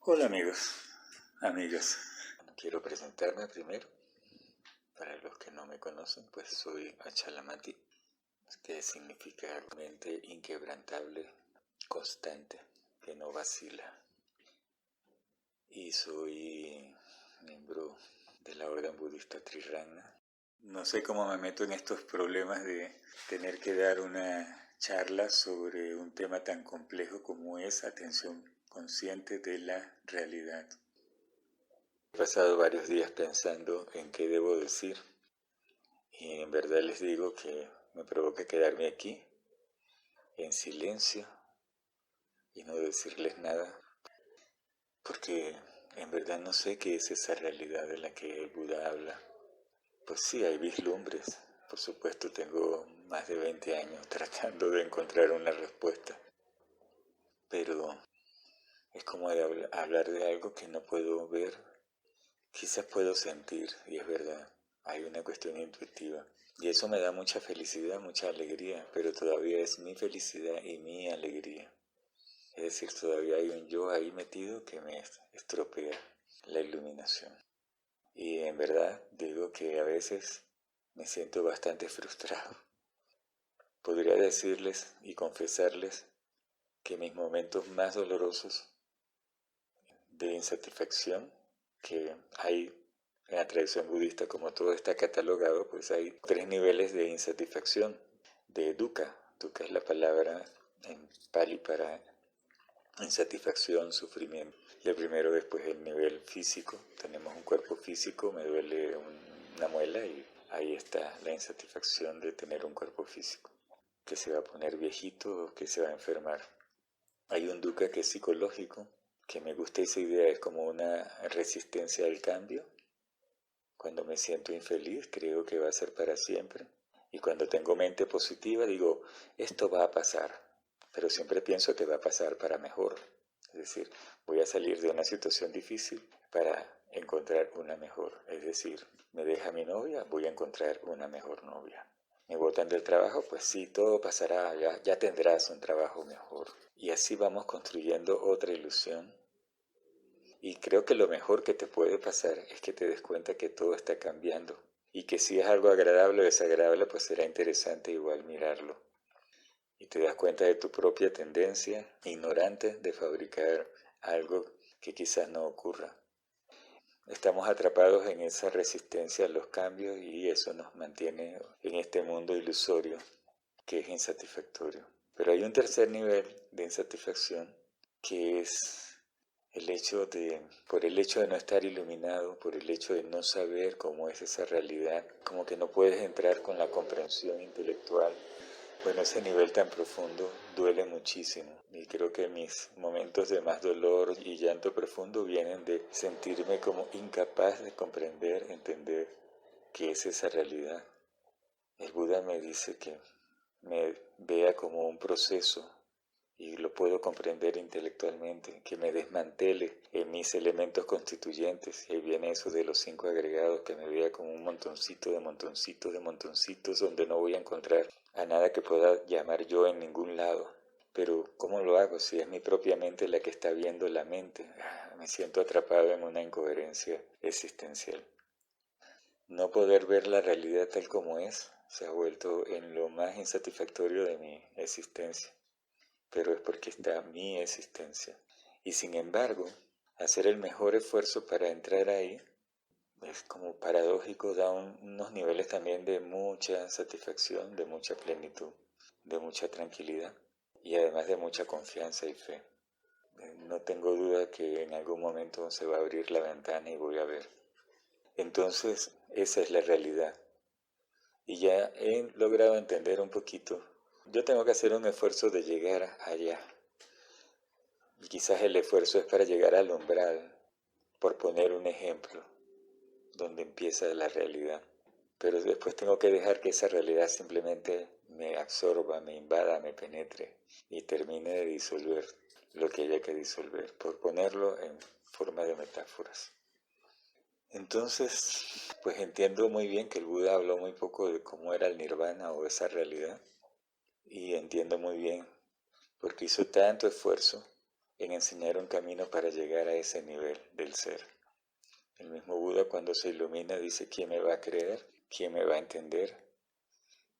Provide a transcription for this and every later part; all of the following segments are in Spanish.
Hola amigos, amigas. Quiero presentarme primero. Para los que no me conocen, pues soy Achalamati, que significa mente inquebrantable, constante, que no vacila. Y soy miembro de la orden budista Triragna. No sé cómo me meto en estos problemas de tener que dar una charla sobre un tema tan complejo como es atención consciente de la realidad. He pasado varios días pensando en qué debo decir y en verdad les digo que me provoca quedarme aquí en silencio y no decirles nada, porque en verdad no sé qué es esa realidad de la que el Buda habla. Pues sí, hay vislumbres. Por supuesto, tengo más de 20 años tratando de encontrar una respuesta, pero es como de hablar de algo que no puedo ver. Quizás puedo sentir, y es verdad, hay una cuestión intuitiva. Y eso me da mucha felicidad, mucha alegría, pero todavía es mi felicidad y mi alegría. Es decir, todavía hay un yo ahí metido que me estropea la iluminación. Y en verdad digo que a veces me siento bastante frustrado. Podría decirles y confesarles que mis momentos más dolorosos de insatisfacción que hay en la tradición budista, como todo está catalogado, pues hay 3 niveles de insatisfacción, de dukkha. Dukkha es la palabra en Pali para insatisfacción, sufrimiento. Y el primero después el nivel físico. Tenemos un cuerpo físico, me duele una muela y ahí está la insatisfacción de tener un cuerpo físico, que se va a poner viejito o que se va a enfermar. Hay un dukkha que es psicológico, que me gusta esa idea, es como una resistencia al cambio. Cuando me siento infeliz, creo que va a ser para siempre. Y cuando tengo mente positiva, digo, esto va a pasar, pero siempre pienso que va a pasar para mejor. Es decir, voy a salir de una situación difícil para encontrar una mejor. Es decir, me deja mi novia, voy a encontrar una mejor novia. Me botan del trabajo, pues sí, todo pasará, ya tendrás un trabajo mejor. Y así vamos construyendo otra ilusión. Y creo que lo mejor que te puede pasar es que te des cuenta que todo está cambiando. Y que si es algo agradable o desagradable, pues será interesante igual mirarlo. Y te das cuenta de tu propia tendencia ignorante de fabricar algo que quizás no ocurra. Estamos atrapados en esa resistencia a los cambios y eso nos mantiene en este mundo ilusorio que es insatisfactorio. Pero hay un tercer nivel de insatisfacción que es por el hecho de no estar iluminado, por el hecho de no saber cómo es esa realidad, como que no puedes entrar con la comprensión intelectual. Bueno, ese nivel tan profundo duele muchísimo y creo que mis momentos de más dolor y llanto profundo vienen de sentirme como incapaz de comprender, entender qué es esa realidad. El Buda me dice que me vea como un proceso y lo puedo comprender intelectualmente, que me desmantele en mis elementos constituyentes. Y ahí viene eso de los 5 agregados, que me vea como un montoncito de montoncitos de montoncitos donde no voy a encontrar a nada que pueda llamar yo en ningún lado. Pero ¿cómo lo hago si es mi propia mente la que está viendo la mente? Me siento atrapado en una incoherencia existencial. No poder ver la realidad tal como es se ha vuelto en lo más insatisfactorio de mi existencia, pero es porque está mi existencia. Y sin embargo, hacer el mejor esfuerzo para entrar ahí es como paradójico, da unos niveles también de mucha satisfacción, de mucha plenitud, de mucha tranquilidad y además de mucha confianza y fe. No tengo duda que en algún momento se va a abrir la ventana y voy a ver. Entonces, esa es la realidad. Y ya he logrado entender un poquito. Yo tengo que hacer un esfuerzo de llegar allá. Y quizás el esfuerzo es para llegar al umbral, por poner un ejemplo, donde empieza la realidad. Pero después tengo que dejar que esa realidad simplemente me absorba, me invada, me penetre y termine de disolver lo que haya que disolver, por ponerlo en forma de metáforas. Entonces, pues entiendo muy bien que el Buda habló muy poco de cómo era el nirvana o esa realidad. Y entiendo muy bien porque hizo tanto esfuerzo en enseñar un camino para llegar a ese nivel del ser. El mismo Buda, cuando se ilumina, dice: ¿quién me va a creer? ¿Quién me va a entender?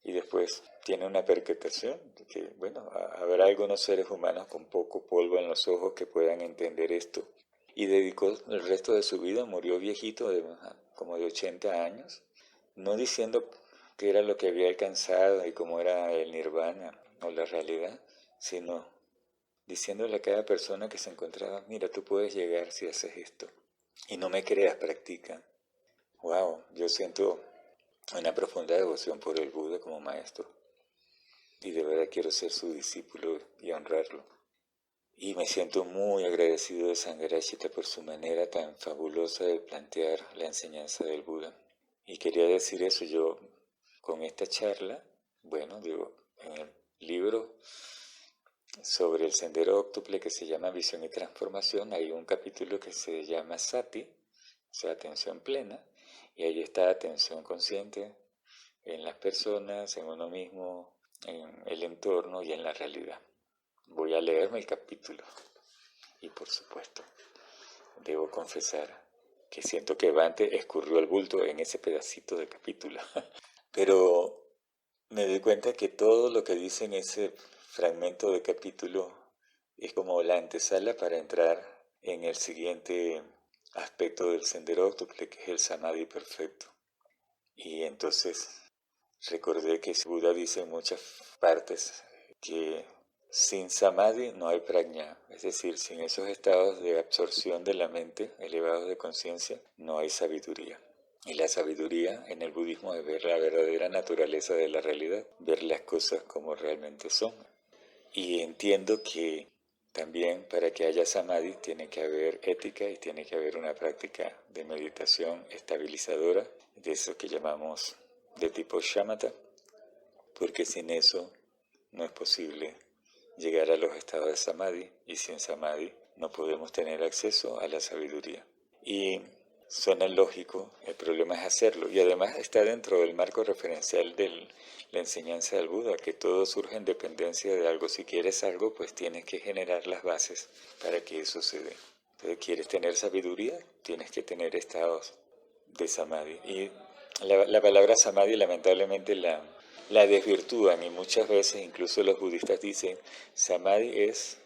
Y después tiene una percatación de que, bueno, habrá algunos seres humanos con poco polvo en los ojos que puedan entender esto. Y dedicó el resto de su vida, murió viejito, como de 80 años, no diciendo qué era lo que había alcanzado y cómo era el nirvana o la realidad, sino diciéndole a cada persona que se encontraba: mira, tú puedes llegar si haces esto. Y no me creas, practica. Wow, yo siento una profunda devoción por el Buda como maestro. Y de verdad quiero ser su discípulo y honrarlo. Y me siento muy agradecido de Sangharakshita por su manera tan fabulosa de plantear la enseñanza del Buda. Y quería decir eso yo con esta charla. Bueno, digo, en el libro sobre el sendero óctuple que se llama Visión y Transformación, hay un capítulo que se llama Sati, o sea, atención plena, y ahí está atención consciente en las personas, en uno mismo, en el entorno y en la realidad. Voy a leerme el capítulo y, por supuesto, debo confesar que siento que Bhante escurrió el bulto en ese pedacito de capítulo. Pero me doy cuenta que todo lo que dice en ese fragmento de capítulo es como la antesala para entrar en el siguiente aspecto del sendero óctuple, que es el samadhi perfecto. Y entonces recordé que Buda dice en muchas partes que sin samadhi no hay prajna, es decir, sin esos estados de absorción de la mente elevados de conciencia, no hay sabiduría. Y la sabiduría en el budismo es ver la verdadera naturaleza de la realidad, ver las cosas como realmente son. Y entiendo que también para que haya samadhi tiene que haber ética y tiene que haber una práctica de meditación estabilizadora, de eso que llamamos de tipo shamatha, porque sin eso no es posible llegar a los estados de samadhi, y sin samadhi no podemos tener acceso a la sabiduría. Y suena lógico, el problema es hacerlo, y además está dentro del marco referencial de la enseñanza del Buda, que todo surge en dependencia de algo. Si quieres algo, pues tienes que generar las bases para que eso se dé. Entonces, ¿quieres tener sabiduría? Tienes que tener estados de samadhi. Y la palabra samadhi lamentablemente la desvirtúan, y muchas veces incluso los budistas dicen samadhi es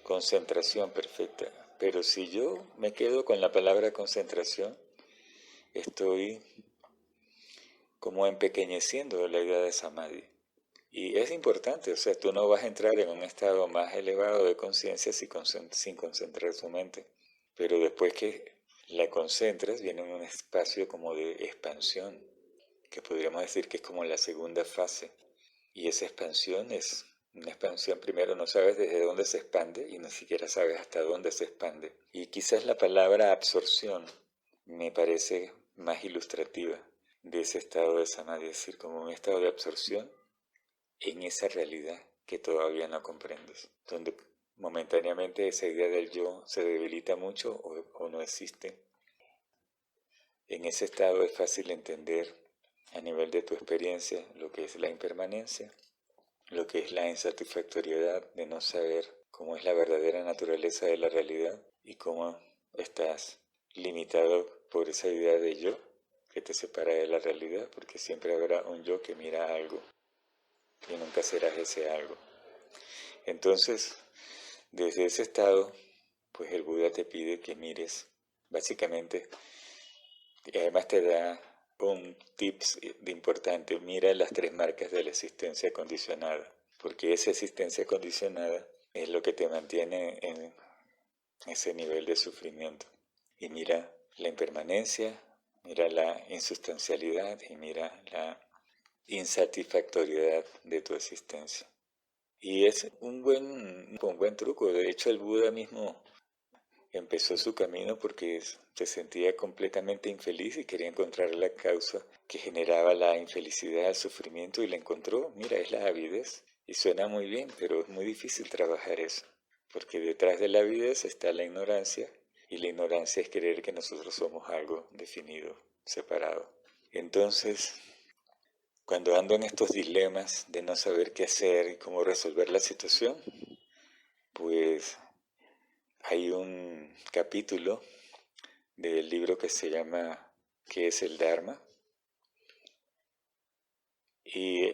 concentración perfecta. Pero si yo me quedo con la palabra concentración, estoy como empequeñeciendo la idea de samadhi. Y es importante, o sea, tú no vas a entrar en un estado más elevado de conciencia sin concentrar tu mente. Pero después que la concentras, viene un espacio como de expansión, que podríamos decir que es como la segunda fase. Y esa expansión es una expansión, primero no sabes desde dónde se expande y ni siquiera sabes hasta dónde se expande. Y quizás la palabra absorción me parece más ilustrativa de ese estado de samadhi, es decir, como un estado de absorción en esa realidad que todavía no comprendes, donde momentáneamente esa idea del yo se debilita mucho o no existe. En ese estado es fácil entender a nivel de tu experiencia lo que es la impermanencia, lo que es la insatisfactoriedad de no saber cómo es la verdadera naturaleza de la realidad y cómo estás limitado por esa idea de yo que te separa de la realidad, porque siempre habrá un yo que mira algo y nunca serás ese algo. Entonces, desde ese estado, pues el Buda te pide que mires, básicamente, y además te da un tips de importante: mira las tres marcas de la existencia condicionada, porque esa existencia condicionada es lo que te mantiene en ese nivel de sufrimiento. Y mira la impermanencia, mira la insustancialidad y mira la insatisfactoriedad de tu existencia. Y es un buen truco. De hecho, el Buda mismo empezó su camino porque se sentía completamente infeliz y quería encontrar la causa que generaba la infelicidad, el sufrimiento, y la encontró. Mira, es la avidez. Y suena muy bien, pero es muy difícil trabajar eso, porque detrás de la avidez está la ignorancia, y la ignorancia es creer que nosotros somos algo definido, separado. Entonces, cuando ando en estos dilemas de no saber qué hacer y cómo resolver la situación, pues hay un capítulo del libro que se llama ¿Qué es el Dharma? Y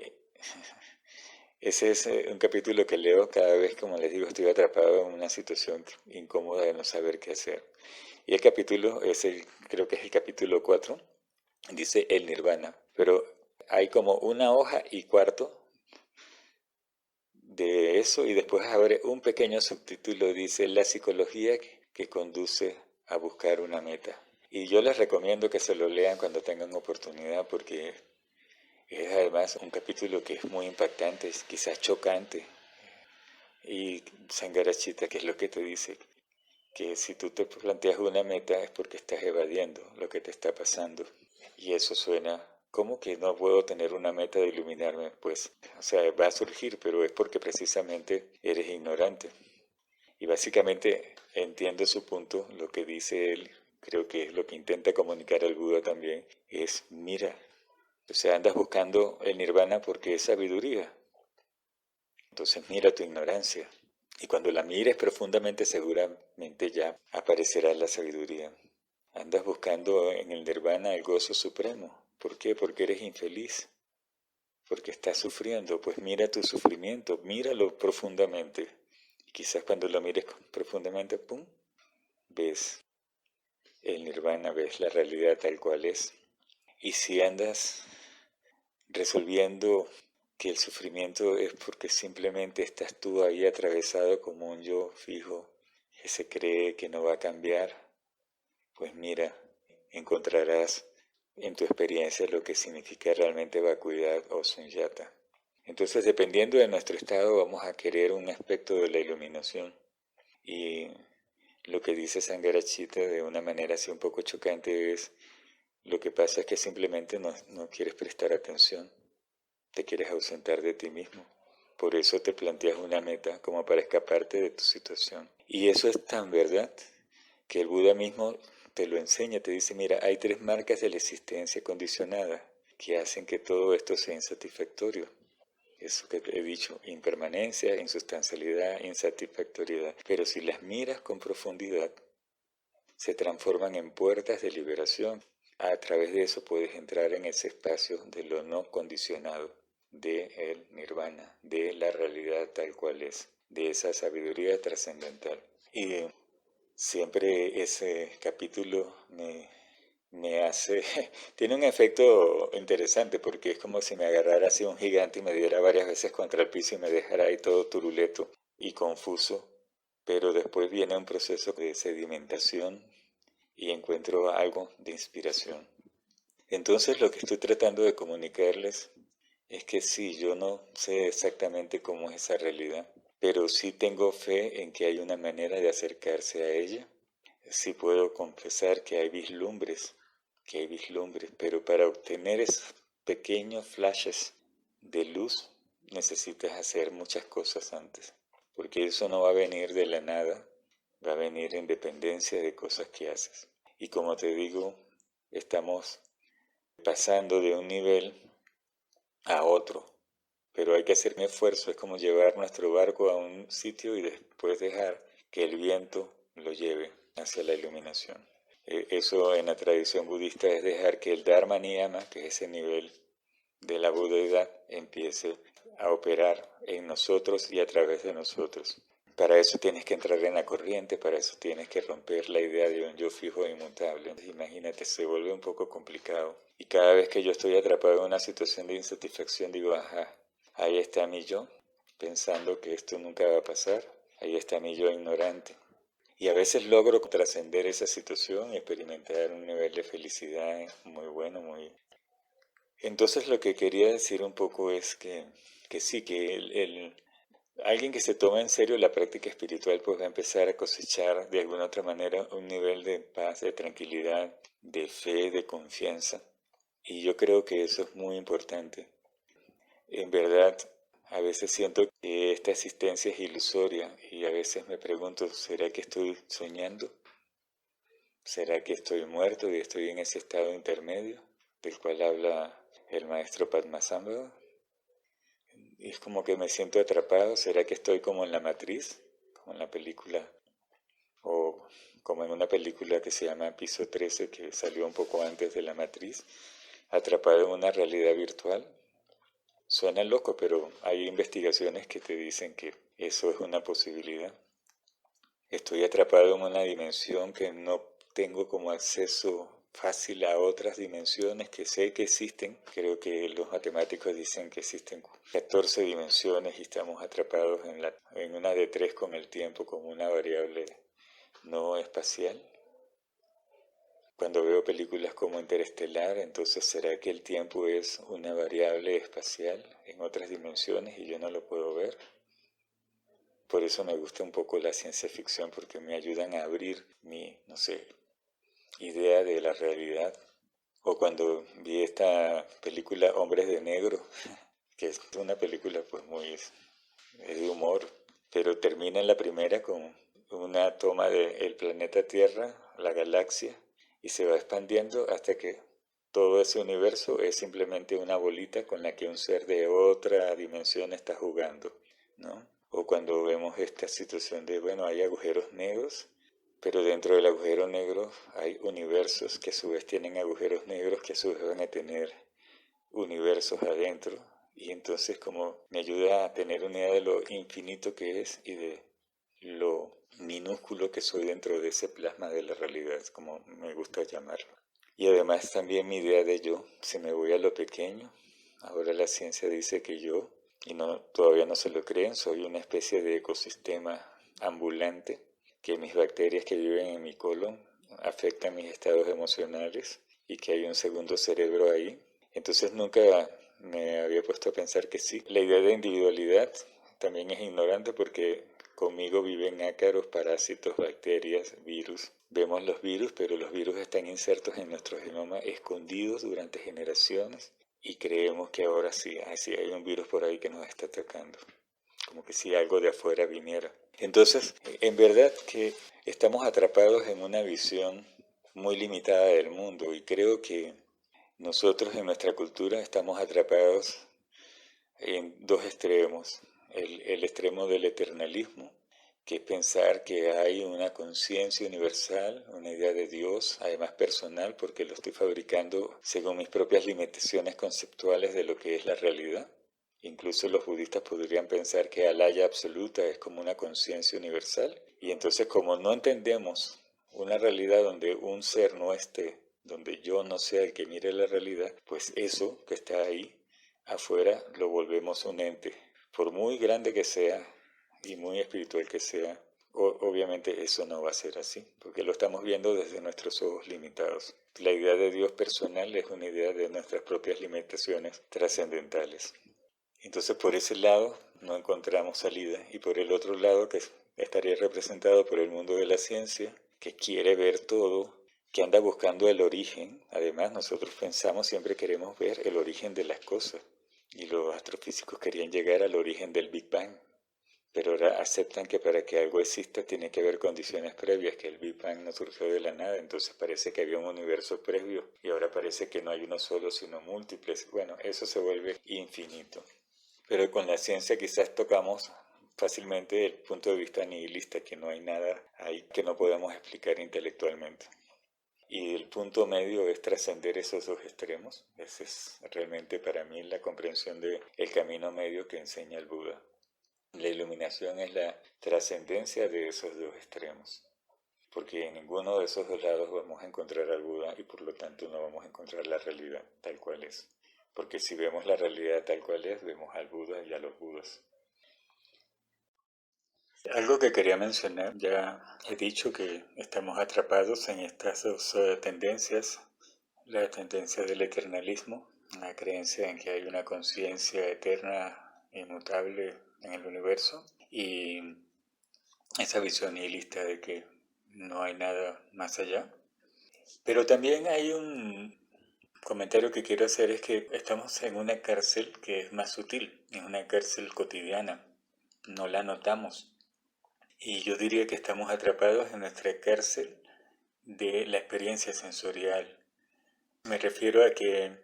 ese es un capítulo que leo cada vez, como les digo, estoy atrapado en una situación incómoda de no saber qué hacer. Y el capítulo creo que es el capítulo 4, dice el nirvana, pero hay como una hoja y cuarto de eso y después abre un pequeño subtítulo, dice la psicología que conduce a buscar una meta. Y yo les recomiendo que se lo lean cuando tengan oportunidad porque es además un capítulo que es muy impactante, es quizás chocante. Y Sangarachita, ¿qué es lo que te dice? Que si tú te planteas una meta es porque estás evadiendo lo que te está pasando. Y eso suena, ¿cómo que no puedo tener una meta de iluminarme? Pues, o sea, va a surgir, pero es porque precisamente eres ignorante. Y básicamente entiendo su punto, lo que dice él, creo que es lo que intenta comunicar el Buda también, es mira, o sea, andas buscando el nirvana porque es sabiduría. Entonces mira tu ignorancia. Y cuando la mires profundamente, seguramente ya aparecerá la sabiduría. Andas buscando en el nirvana el gozo supremo. ¿Por qué? Porque eres infeliz. Porque estás sufriendo. Pues mira tu sufrimiento, míralo profundamente. Y quizás cuando lo mires profundamente, ¡pum!, ves el nirvana, ves la realidad tal cual es. Y si andas resolviendo que el sufrimiento es porque simplemente estás tú ahí atravesado como un yo fijo que se cree que no va a cambiar, pues mira, encontrarás en tu experiencia lo que significa realmente vacuidad o sunyata. Entonces, dependiendo de nuestro estado, vamos a querer un aspecto de la iluminación. Y lo que dice Sangarachita de una manera así un poco chocante es, lo que pasa es que simplemente no quieres prestar atención. Te quieres ausentar de ti mismo. Por eso te planteas una meta como para escaparte de tu situación. Y eso es tan verdad que el Buda mismo te lo enseña, te dice, mira, hay 3 marcas de la existencia condicionada que hacen que todo esto sea insatisfactorio. Eso que he dicho, impermanencia, insustancialidad, insatisfactoriedad. Pero si las miras con profundidad, se transforman en puertas de liberación. A través de eso puedes entrar en ese espacio de lo no condicionado, de el nirvana, de la realidad tal cual es, de esa sabiduría trascendental. Y siempre ese capítulo me hace, tiene un efecto interesante porque es como si me agarrara así un gigante y me diera varias veces contra el piso y me dejara ahí todo turuleto y confuso, pero después viene un proceso de sedimentación y encuentro algo de inspiración. Entonces lo que estoy tratando de comunicarles es que sí, yo no sé exactamente cómo es esa realidad, pero sí tengo fe en que hay una manera de acercarse a ella. Sí puedo confesar que hay vislumbres, pero para obtener esos pequeños flashes de luz necesitas hacer muchas cosas antes, porque eso no va a venir de la nada, va a venir en dependencia de cosas que haces. Y como te digo, estamos pasando de un nivel a otro, pero hay que hacer un esfuerzo, es como llevar nuestro barco a un sitio y después dejar que el viento lo lleve hacia la iluminación. Eso en la tradición budista es dejar que el Dharma Niyama, que es ese nivel de la budeidad, empiece a operar en nosotros y a través de nosotros. Para eso tienes que entrar en la corriente, para eso tienes que romper la idea de un yo fijo e inmutable. Imagínate, se vuelve un poco complicado. Y cada vez que yo estoy atrapado en una situación de insatisfacción, digo, ajá, ahí está mi yo, pensando que esto nunca va a pasar. Ahí está mi yo ignorante. Y a veces logro trascender esa situación y experimentar un nivel de felicidad muy bueno, muy... Entonces lo que quería decir un poco es que sí, que alguien que se toma en serio la práctica espiritual pues va a empezar a cosechar de alguna otra manera un nivel de paz, de tranquilidad, de fe, de confianza. Y yo creo que eso es muy importante. En verdad, a veces siento que esta existencia es ilusoria y a veces me pregunto, ¿será que estoy soñando? ¿Será que estoy muerto y estoy en ese estado intermedio del cual habla el maestro Padmasambhava? Y es como que me siento atrapado. ¿Será que estoy como en la matriz, como en la película o como en una película que se llama Piso 13, que salió un poco antes de La Matriz, atrapado en una realidad virtual. Suena loco, pero hay investigaciones que te dicen que eso es una posibilidad. Estoy atrapado en una dimensión que no tengo como acceso fácil a otras dimensiones que sé que existen. Creo que los matemáticos dicen que existen 14 dimensiones y estamos atrapados en una de 3 con el tiempo como una variable no espacial. Cuando veo películas como Interestelar, entonces ¿será que el tiempo es una variable espacial en otras dimensiones y yo no lo puedo ver? Por eso me gusta un poco la ciencia ficción, porque me ayudan a abrir mi, no sé, idea de la realidad. O cuando vi esta película Hombres de Negro, que es una película pues muy de humor, pero termina en la primera con una toma del planeta Tierra, la galaxia, y se va expandiendo hasta que todo ese universo es simplemente una bolita con la que un ser de otra dimensión está jugando, ¿no? O cuando vemos esta situación de, bueno, hay agujeros negros, pero dentro del agujero negro hay universos que a su vez tienen agujeros negros que a su vez van a tener universos adentro. Y entonces como me ayuda a tener una idea de lo infinito que es y de lo minúsculo que soy dentro de ese plasma de la realidad, como me gusta llamarlo. Y además también mi idea de yo, si me voy a lo pequeño, ahora la ciencia dice que yo, y no, todavía no se lo creen, soy una especie de ecosistema ambulante, que mis bacterias que viven en mi colon afectan mis estados emocionales y que hay un segundo cerebro ahí. Entonces nunca me había puesto a pensar que sí. La idea de individualidad también es ignorante porque conmigo viven ácaros, parásitos, bacterias, virus. Vemos los virus, pero los virus están insertos en nuestro genoma, escondidos durante generaciones, y creemos que ahora sí, así hay un virus por ahí que nos está atacando, como que si algo de afuera viniera. Entonces, en verdad que estamos atrapados en una visión muy limitada del mundo, y creo que nosotros en nuestra cultura estamos atrapados en dos extremos. El extremo del eternalismo, que es pensar que hay una conciencia universal, una idea de Dios, además personal, porque lo estoy fabricando según mis propias limitaciones conceptuales de lo que es la realidad. Incluso los budistas podrían pensar que Alaya absoluta es como una conciencia universal. Y entonces como no entendemos una realidad donde un ser no esté, donde yo no sea el que mire la realidad, pues eso que está ahí afuera lo volvemos un ente. Por muy grande que sea y muy espiritual que sea, obviamente eso no va a ser así, porque lo estamos viendo desde nuestros ojos limitados. La idea de Dios personal es una idea de nuestras propias limitaciones trascendentales. Entonces por ese lado no encontramos salida, y por el otro lado, que estaría representado por el mundo de la ciencia, que quiere ver todo, que anda buscando el origen. Además nosotros pensamos, siempre queremos ver el origen de las cosas, y los astrofísicos querían llegar al origen del Big Bang, pero ahora aceptan que para que algo exista tiene que haber condiciones previas, que el Big Bang no surgió de la nada, entonces parece que había un universo previo y ahora parece que no hay uno solo sino múltiples. Bueno, eso se vuelve infinito. Pero con la ciencia quizás tocamos fácilmente el punto de vista nihilista, que no hay nada ahí que no podamos explicar intelectualmente. Y el punto medio es trascender esos dos extremos. Esa es realmente para mí la comprensión del camino medio que enseña el Buda. La iluminación es la trascendencia de esos dos extremos, porque en ninguno de esos dos lados vamos a encontrar al Buda y por lo tanto no vamos a encontrar la realidad tal cual es. Porque si vemos la realidad tal cual es, vemos al Buda y a los Budas. Algo que quería mencionar, ya he dicho que estamos atrapados en estas dos tendencias, la tendencia del eternalismo, la creencia en que hay una conciencia eterna, inmutable en el universo, y esa visión nihilista de que no hay nada más allá. Pero también hay un comentario que quiero hacer, es que estamos en una cárcel que es más sutil, en una cárcel cotidiana, no la notamos. Y yo diría que estamos atrapados en nuestra cárcel de la experiencia sensorial. Me refiero a que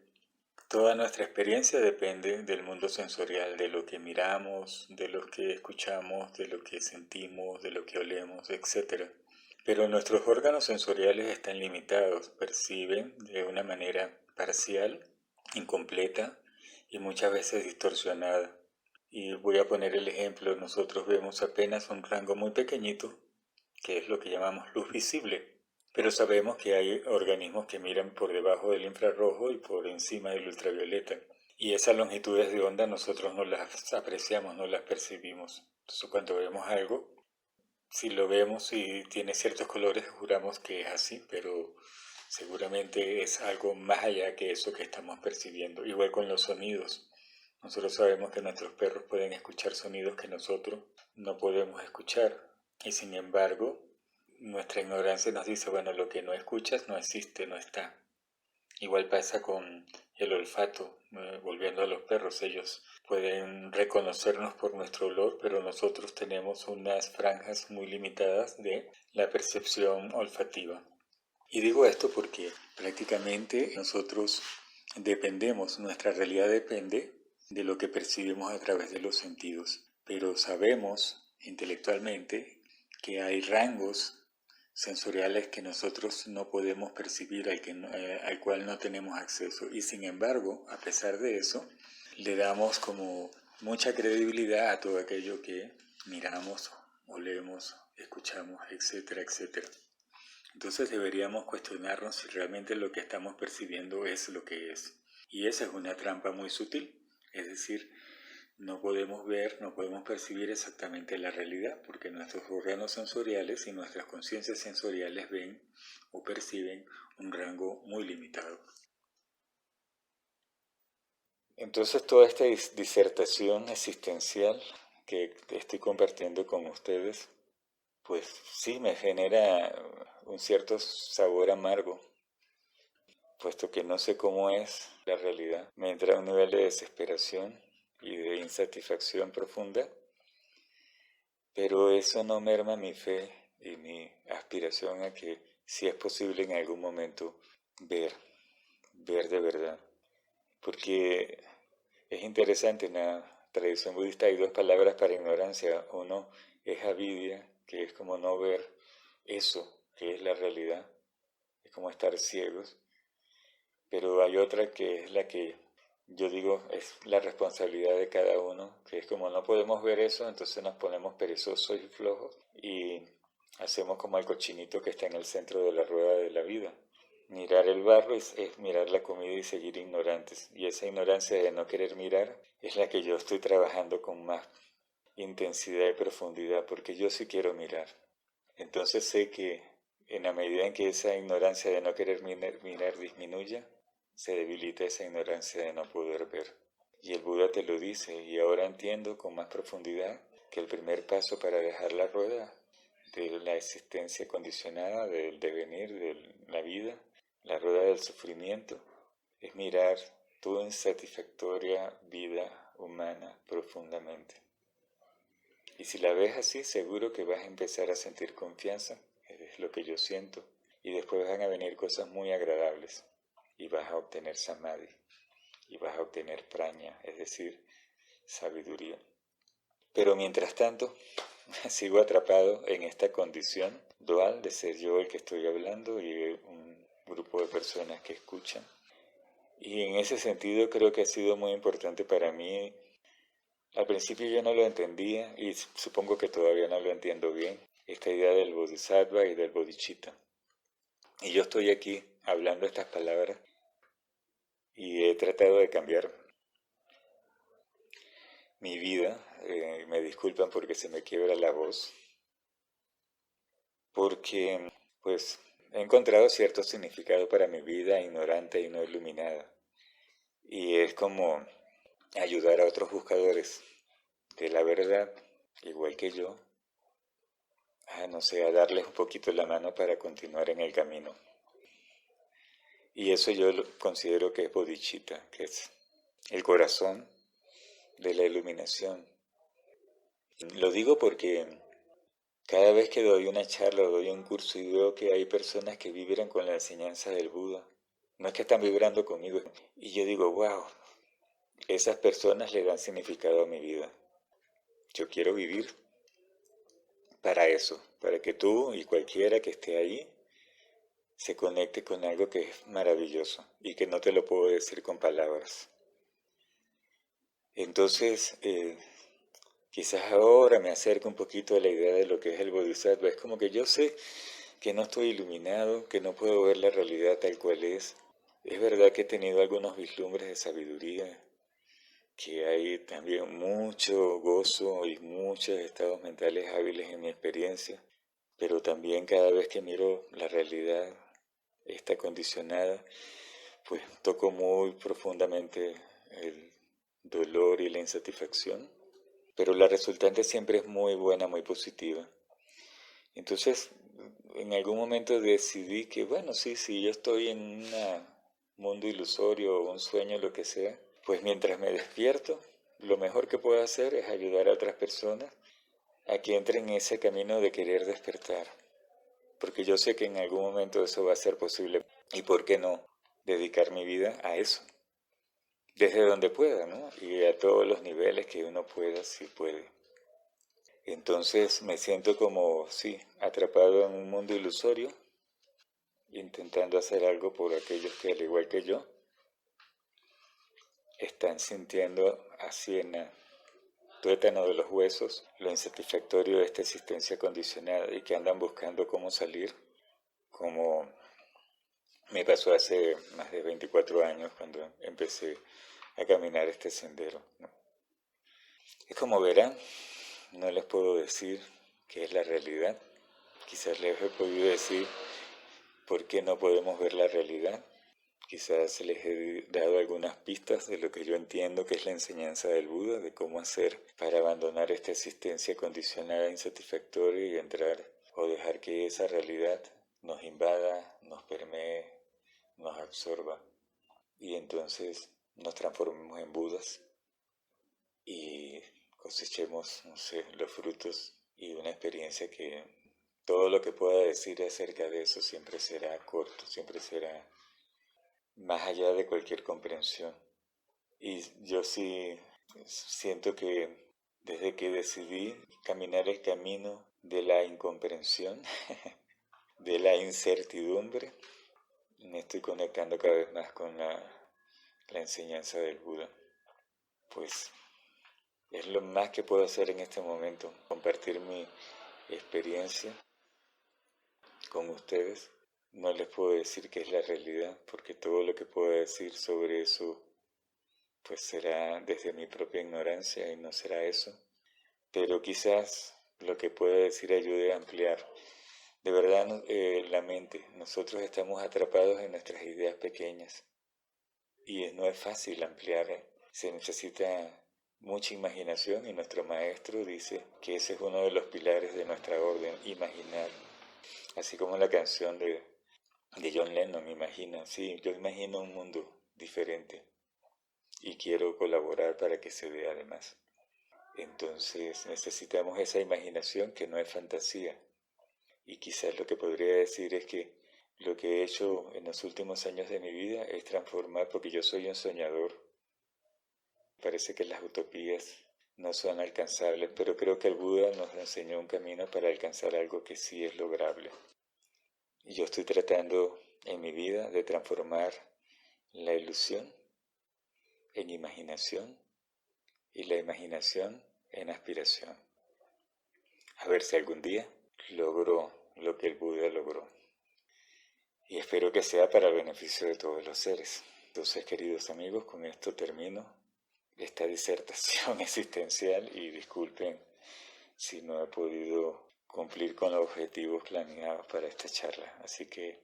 toda nuestra experiencia depende del mundo sensorial, de lo que miramos, de lo que escuchamos, de lo que sentimos, de lo que olemos, etc. Pero nuestros órganos sensoriales están limitados, perciben de una manera parcial, incompleta y muchas veces distorsionada. Y voy a poner el ejemplo, nosotros vemos apenas un rango muy pequeñito, que es lo que llamamos luz visible, pero sabemos que hay organismos que miran por debajo del infrarrojo y por encima del ultravioleta. Y esas longitudes de onda nosotros no las apreciamos, no las percibimos. Entonces cuando vemos algo, si lo vemos y tiene ciertos colores, juramos que es así, pero seguramente es algo más allá que eso que estamos percibiendo. Igual con los sonidos. Nosotros sabemos que nuestros perros pueden escuchar sonidos que nosotros no podemos escuchar. Y sin embargo, nuestra ignorancia nos dice, bueno, lo que no escuchas no existe, no está. Igual pasa con el olfato, volviendo a los perros, ellos pueden reconocernos por nuestro olor, pero nosotros tenemos unas franjas muy limitadas de la percepción olfativa. Y digo esto porque prácticamente nosotros dependemos, nuestra realidad depende de lo que percibimos a través de los sentidos, pero sabemos intelectualmente que hay rangos sensoriales que nosotros no podemos percibir, al cual no tenemos acceso. Y sin embargo, a pesar de eso, le damos como mucha credibilidad a todo aquello que miramos, olemos, escuchamos, etcétera, etcétera. Entonces deberíamos cuestionarnos si realmente lo que estamos percibiendo es lo que es. Y esa es una trampa muy sutil, es decir, no podemos ver, no podemos percibir exactamente la realidad porque nuestros órganos sensoriales y nuestras conciencias sensoriales ven o perciben un rango muy limitado. Entonces toda esta disertación existencial que estoy compartiendo con ustedes, pues sí me genera un cierto sabor amargo, puesto que no sé cómo es la realidad. Me entra un nivel de desesperación y de insatisfacción profunda, pero eso no merma mi fe y mi aspiración a que si es posible en algún momento ver de verdad. Porque es interesante, en la tradición budista hay dos palabras para ignorancia. Uno es avidya, que es como no ver eso, que es la realidad, es como estar ciegos. Pero hay otra que es la que yo digo es la responsabilidad de cada uno, que es como no podemos ver eso, entonces nos ponemos perezosos y flojos y hacemos como el cochinito que está en el centro de la rueda de la vida. Mirar el barro es mirar la comida y seguir ignorantes. Y esa ignorancia de no querer mirar es la que yo estoy trabajando con más intensidad y profundidad, porque yo sí quiero mirar. Entonces sé que en la medida en que esa ignorancia de no querer mirar disminuya, se debilita esa ignorancia de no poder ver. Y el Buda te lo dice, y ahora entiendo con más profundidad que el primer paso para dejar la rueda de la existencia condicionada, del devenir, de la vida, la rueda del sufrimiento, es mirar tu insatisfactoria vida humana profundamente. Y si la ves así, seguro que vas a empezar a sentir confianza, es lo que yo siento, y después van a venir cosas muy agradables, y vas a obtener samadhi, y vas a obtener praña, es decir, sabiduría. Pero mientras tanto, sigo atrapado en esta condición dual de ser yo el que estoy hablando y un grupo de personas que escuchan. Y en ese sentido creo que ha sido muy importante para mí. Al principio yo no lo entendía y supongo que todavía no lo entiendo bien, esta idea del bodhisattva y del bodhicitta. Y yo estoy aquí hablando estas palabras y he tratado de cambiar mi vida. Me disculpan porque se me quiebra la voz, porque pues he encontrado cierto significado para mi vida ignorante y no iluminada. Y es como ayudar a otros buscadores de la verdad, igual que yo, no sé, a darles un poquito la mano para continuar en el camino. Y eso yo considero que es bodhicitta, que es el corazón de la iluminación. Lo digo porque cada vez que doy una charla o doy un curso y veo que hay personas que vibran con la enseñanza del Buda, no es que están vibrando conmigo, y yo digo, wow, esas personas le dan significado a mi vida. Yo quiero vivir para eso. para que tú y cualquiera que esté ahí se conecte con algo que es maravilloso y que no te lo puedo decir con palabras. Entonces, quizás ahora me acerco un poquito a la idea de lo que es el Bodhisattva. Es como que yo sé que no estoy iluminado, que no puedo ver la realidad tal cual es. Es verdad que he tenido algunos vislumbres de sabiduría, que hay también mucho gozo y muchos estados mentales hábiles en mi experiencia, pero también cada vez que miro la realidad, está condicionada, pues toco muy profundamente el dolor y la insatisfacción, pero la resultante siempre es muy buena, muy positiva. Entonces, en algún momento decidí que, bueno, sí, si yo estoy en un mundo ilusorio o un sueño, lo que sea, pues mientras me despierto, lo mejor que puedo hacer es ayudar a otras personas a que entren en ese camino de querer despertar, porque yo sé que en algún momento eso va a ser posible. ¿Y por qué no dedicar mi vida a eso? Desde donde pueda, ¿no? Y a todos los niveles que uno pueda, si puede. Entonces me siento como, sí, atrapado en un mundo ilusorio, intentando hacer algo por aquellos que, al igual que yo, están sintiendo así en el tuétano de los huesos lo insatisfactorio de esta existencia condicionada y que andan buscando cómo salir, como me pasó hace más de 24 años cuando empecé a caminar este sendero, ¿no? Y como verán, no les puedo decir qué es la realidad. Quizás les he podido decir por qué no podemos ver la realidad. Quizás les he dado algunas pistas de lo que yo entiendo que es la enseñanza del Buda, de cómo hacer para abandonar esta existencia condicionada, insatisfactoria y entrar o dejar que esa realidad nos invada, nos permee, nos absorba y entonces nos transformemos en Budas y cosechemos, no sé, los frutos y una experiencia que todo lo que pueda decir acerca de eso siempre será corto, siempre será más allá de cualquier comprensión. Y yo sí siento que desde que decidí caminar el camino de la incomprensión, de la incertidumbre, me estoy conectando cada vez más con la enseñanza del Buda. Pues es lo más que puedo hacer en este momento, compartir mi experiencia con ustedes. No les puedo decir qué es la realidad, porque todo lo que puedo decir sobre eso pues será desde mi propia ignorancia y no será eso. Pero quizás lo que pueda decir ayude a ampliar. De verdad, la mente, nosotros estamos atrapados en nuestras ideas pequeñas y no es fácil ampliar. Se necesita mucha imaginación y nuestro maestro dice que ese es uno de los pilares de nuestra orden, imaginar. Así como la canción de John Lennon, imagina, sí, yo imagino un mundo diferente y quiero colaborar para que se dé además. Entonces necesitamos esa imaginación que no es fantasía. Y quizás lo que podría decir es que lo que he hecho en los últimos años de mi vida es transformar, porque yo soy un soñador. Parece que las utopías no son alcanzables, pero creo que el Buda nos enseñó un camino para alcanzar algo que sí es lograble. Y yo estoy tratando en mi vida de transformar la ilusión en imaginación y la imaginación en aspiración. A ver si algún día logro lo que el Buda logró. Y espero que sea para el beneficio de todos los seres. Entonces, queridos amigos, con esto termino esta disertación existencial y disculpen si no he podido cumplir con los objetivos planeados para esta charla. Así que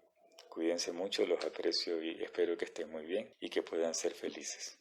cuídense mucho, los aprecio y espero que estén muy bien y que puedan ser felices.